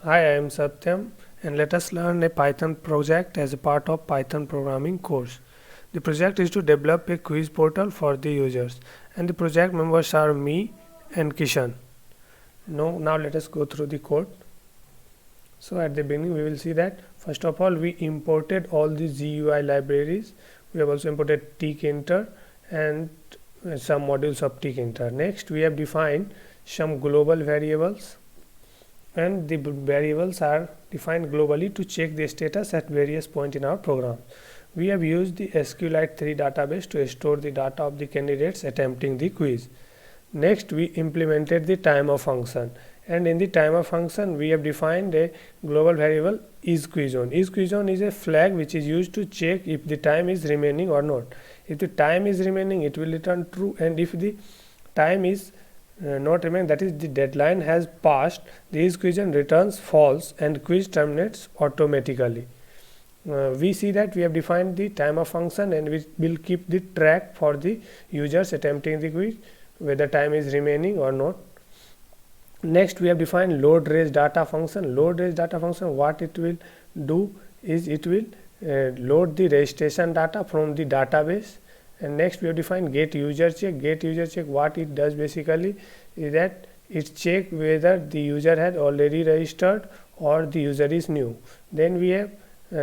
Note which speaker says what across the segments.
Speaker 1: Hi, I am Satyam, and let us learn a Python project as a part of Python programming course. The project is to develop a quiz portal for the users, and the project members are me and Kishan. Now let us go through the code. So at the beginning we will see that first of all we imported all the GUI libraries. We have also imported tkinter and some modules of tkinter. Next we have defined some global variables, and the variables are defined globally to check the status at various points in our program. We have used the SQLite 3 database to store the data of the candidates attempting the quiz. Next, we implemented the timer function, and in the timer function, we have defined a global variable isQuizOn. isQuizOn is a flag which is used to check if the time is remaining or not. If the time is remaining, it will return true, and if the time is not remaining, that is the deadline has passed, the isQuizOn returns false and quiz terminates automatically. We see that we have defined the timer function, and we will keep the track for the users attempting the quiz whether time is remaining or not. Next we have defined load raise data function. Load raise data function, what it will do is it will load the registration data from the database. And next we have defined get user check. Get user check, what it does basically is that it check whether the user had already registered or the user is new. Then we have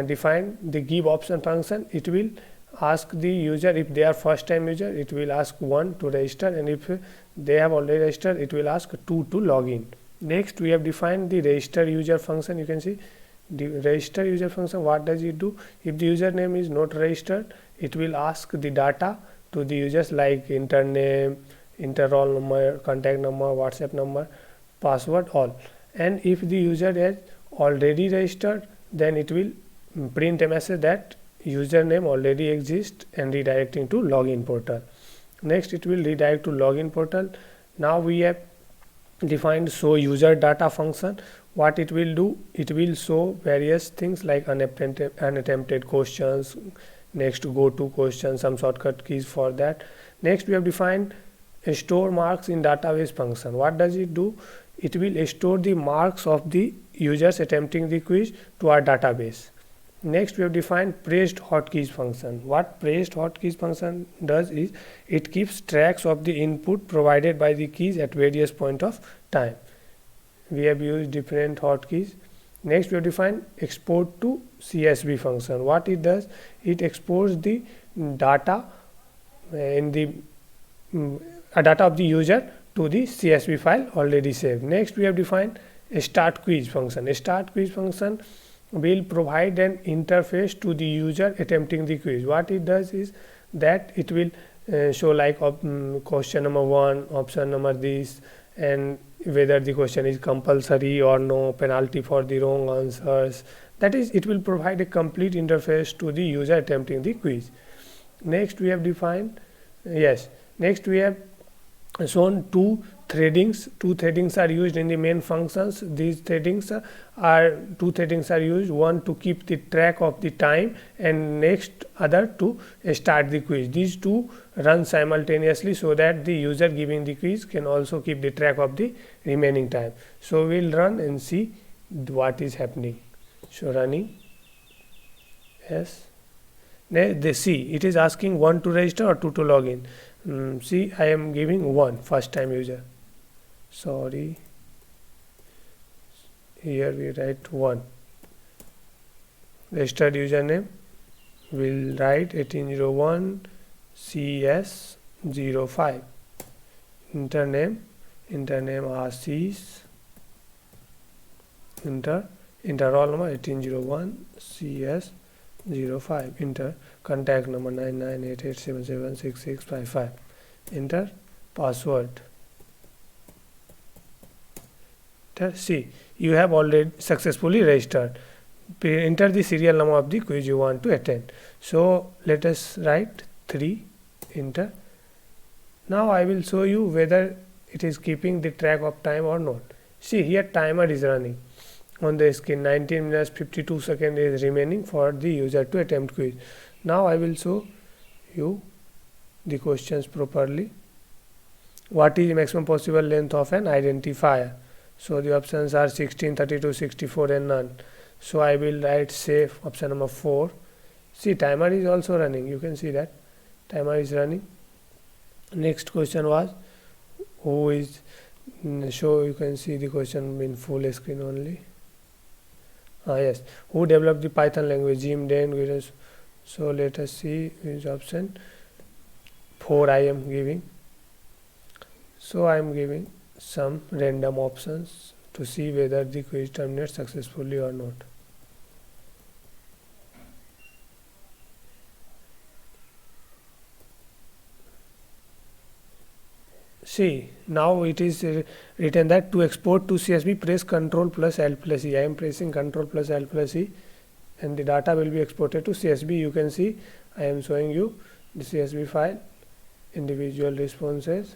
Speaker 1: defined the give option function. It will ask the user if they are first time user, it will ask 1 to register, and if they have already registered, it will ask 2 to log in. Next we have defined the register user function. You can see the register user function, what does it do? If the username is not registered, it will ask the data to the users like enter name, enter roll number, contact number, WhatsApp number, password, all. And if the user has already registered, then it will print a message that username already exists and redirecting to login portal. Next it will redirect to login portal. Now we have defined show user data function. What it will do, it will show various things like unattempted questions, next go to question, some shortcut keys for that. Next we have defined a store marks in database function. What does it do? It will store the marks of the users attempting the quiz to our database. Next we have defined pressed hotkeys function. What pressed hotkeys function does is it keeps tracks of the input provided by the keys at various point of time. We have used different hotkeys. Next we have defined export to CSV function. What it does, it exports the data in the data of the user to the CSV file already saved. Next we have defined a start quiz function. A start quiz function will provide an interface to the user attempting the quiz. What it does is that it will show like question number 1, option number this, and whether the question is compulsory or no, penalty for the wrong answers. That is, it will provide a complete interface to the user attempting the quiz. Next we have defined next we have shown two threadings. Two threadings are used in the main functions. These threadings are two threadings are used, one to keep the track of the time and next other to start the quiz. These two run simultaneously so that the user giving the quiz can also keep the track of the remaining time. So we'll run and see what is happening. So running, yes. They see it is asking 1 to register or 2 to log in. See, I am giving 1, first time user. Sorry, here we write 1. Registered username, will write 1801 CS05. Enter name Ashish. Enter roll number 1801 CS05. Enter contact number 9988776655. Enter password. See, you have already successfully registered. Enter the serial number of the quiz you want to attend. So let us write 3. Enter. Now I will show you whether it is keeping the track of time or not. See, here timer is running on the screen. 19 minutes 52 seconds is remaining for the user to attempt quiz. Now I will show you the questions properly. What is the maximum possible length of an identifier? So the options are 16, 32, 64 and none. So I will write safe option number 4. See, timer is also running. You can see that timer is running. Next question was who is show. You can see the question in full screen only. Yes, who developed the Python language? Jim, Dan, Guinness. So let us see which option. 4 I am giving. So I am giving some random options to see whether the quiz terminates successfully or not. See, now it is written that to export to CSV, press Ctrl plus L plus E. I am pressing Ctrl plus L plus E, and the data will be exported to CSV. You can see I am showing you the CSV file, individual responses.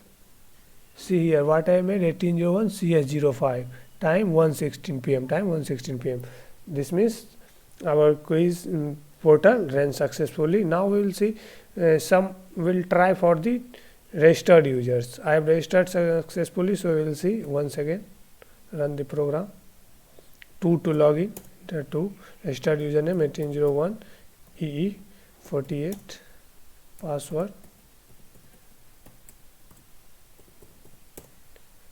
Speaker 1: See here what I made, 1801 CS05, time 1:16 p.m. time 1:16 p.m. This means our quiz portal ran successfully. Now we will see some will try for the registered users. I have registered successfully, so we will see once again. Run the program. 2 to login. 2 registered username 1801 EE48 password.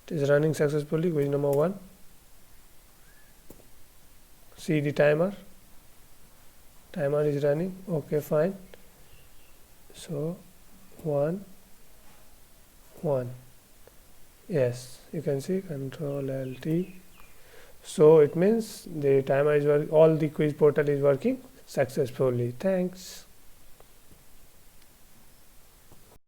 Speaker 1: It is running successfully. Quiz number 1. See the timer. Timer is running. Okay, fine. So 1. Yes, you can see Control LT. So it means the timer is all the quiz portal is working successfully. Thanks.